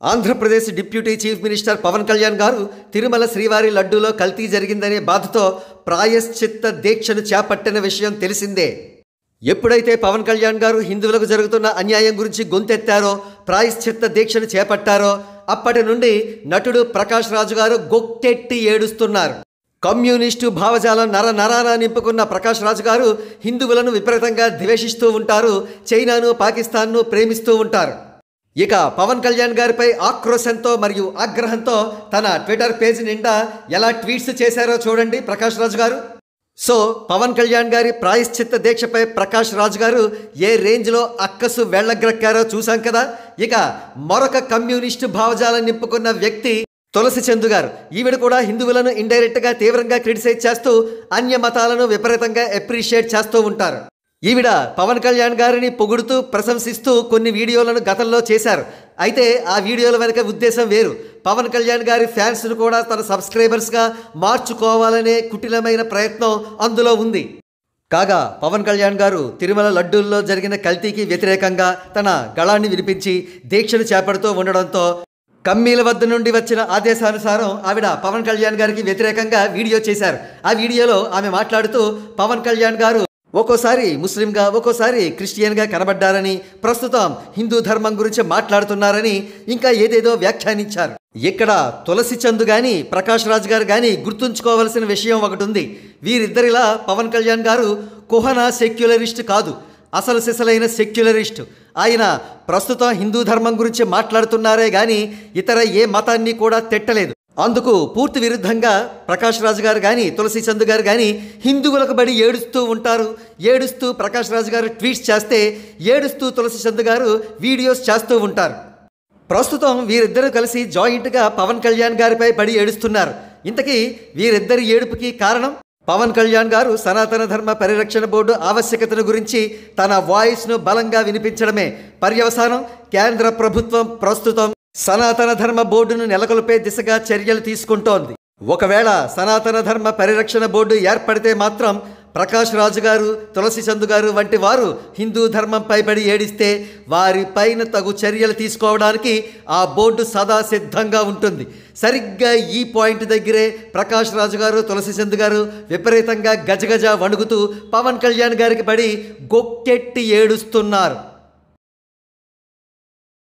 Andhra Pradesh deputy chief minister Pawan Kalyan గారు తిరుమల శ్రీవారి లడ్డూలో కల్తీ జరిగిందనే బాధతో ప్రాయశ్చిత్త దీక్షను చేపట్టిన విషయం తెలిసిందే. ఎప్పుడైతే పవన్ కళ్యాణ్ గారు హిందువులకు జరుగుతున్న అన్యాయం గురించి గొంతెత్తారో, ప్రాయశ్చిత్త దీక్షను చేపట్టారో అప్పటి నుండి నటుడు ప్రకాష్ రాజు గారు గొక్కెట్టి ఏడుస్తున్నారు. కమ్యూనిస్టు భావజాలం నరాన నింపుకున్న ప్రకాష్ రాజు గారు హిందువులను విపరీతంగా ద్వేషిస్తూ ఉంటారు. చైనాను, పాకిస్తాన్ను ప్రేమిస్తూ ఉంటారు. ఇక పవన్ కళ్యాణ్ గారిపై ఆక్రోశంతో మరియు ఆగ్రహంతో తన ట్విట్టర్ పేజీ నిండా ఎలా ట్వీట్స్ చేశారో చూడండి ప్రకాష్ రాజు గారు. సో పవన్ కళ్యాణ్ గారి ప్రాయశ్చిత్త దీక్షపై ప్రకాష్ రాజు గారు ఏ రేంజ్లో అక్కసు వెళ్ళగ్రక్కారో చూసాం కదా. ఇక మరొక కమ్యూనిస్టు భావజాలం నింపుకున్న వ్యక్తి తులసి చందు గారు. ఈవిడ కూడా హిందువులను ఇండైరెక్ట్గా తీవ్రంగా క్రిటిసైజ్ చేస్తూ అన్య మతాలను విపరీతంగా అప్రిషియేట్ చేస్తూ ఉంటారు. ఈవిడ పవన్ కళ్యాణ్ గారిని పొగుడుతూ ప్రశంసిస్తూ కొన్ని వీడియోలను గతంలో చేశారు. అయితే ఆ వీడియోల వెనుక ఉద్దేశం వేరు. పవన్ కళ్యాణ్ గారి ఫ్యాన్స్ను కూడా తన సబ్స్క్రైబర్స్గా మార్చుకోవాలనే కుటిలమైన ప్రయత్నం అందులో ఉంది. కాగా పవన్ కళ్యాణ్ గారు తిరుమల లడ్డూల్లో జరిగిన కల్తీకి వ్యతిరేకంగా తన గళాన్ని వినిపించి దీక్షను చేపడుతూ ఉండడంతో కమ్మీల వద్ద నుండి వచ్చిన ఆదేశానుసారం ఆవిడ పవన్ కళ్యాణ్ గారికి వ్యతిరేకంగా వీడియో చేశారు. ఆ వీడియోలో ఆమె మాట్లాడుతూ పవన్ కళ్యాణ్ గారు ఒక్కోసారి ముస్లింగా, ఒక్కోసారి క్రిస్టియన్గా కనబడ్డారని, ప్రస్తుతం హిందూ ధర్మం గురించి మాట్లాడుతున్నారని ఇంకా ఏదేదో వ్యాఖ్యానించారు. ఇక్కడ తులసి చందు కానీ ప్రకాష్ రాజ్ గారు కానీ గుర్తుంచుకోవాల్సిన విషయం ఒకటి ఉంది. వీరిద్దరిలా పవన్ కళ్యాణ్ గారు కుహన సెక్యులరిస్ట్ కాదు, అసలు సిసలైన సెక్యులరిస్ట్. ఆయన ప్రస్తుతం హిందూ ధర్మం గురించి మాట్లాడుతున్నారే కానీ ఇతర ఏ మతాన్ని కూడా తిట్టలేదు. అందుకు పూర్తి విరుద్ధంగా ప్రకాష్ రాజు గారు కానీ తులసి చందు గారు కానీ హిందువులకు బడి ఏడుస్తూ ఉంటారు. ఏడుస్తూ ప్రకాష్ రాజు గారు ట్వీట్స్ చేస్తే ఏడుస్తూ తులసి చందు గారు వీడియోస్ చేస్తూ ఉంటారు. ప్రస్తుతం వీరిద్దరూ కలిసి జాయింట్గా పవన్ కళ్యాణ్ గారిపై పడి ఏడుస్తున్నారు. ఇంతకీ వీరిద్దరి ఏడుపుకి కారణం పవన్ కళ్యాణ్ గారు సనాతన ధర్మ పరిరక్షణ బోర్డు ఆవశ్యకతను గురించి తన వాయిస్ను బలంగా వినిపించడమే. పర్యవసానం కేంద్ర ప్రభుత్వం ప్రస్తుతం సనాతన ధర్మ బోర్డును నెలకొల్పే దిశగా చర్యలు తీసుకుంటోంది. ఒకవేళ సనాతన ధర్మ పరిరక్షణ బోర్డు ఏర్పడితే మాత్రం ప్రకాష్ రాజు గారు, తులసి చందు గారు వంటి వారు హిందూ ధర్మంపై పడి ఏడిస్తే వారిపైన తగు చర్యలు తీసుకోవడానికి ఆ బోర్డు సదా సిద్ధంగా ఉంటుంది. సరిగ్గా ఈ పాయింట్ దగ్గరే ప్రకాష్ రాజు గారు, తులసి చందు గారు విపరీతంగా గజగజ వణుకుతూ పవన్ కళ్యాణ్ గారికి పడి గొక్కెట్టి ఏడుస్తున్నారు.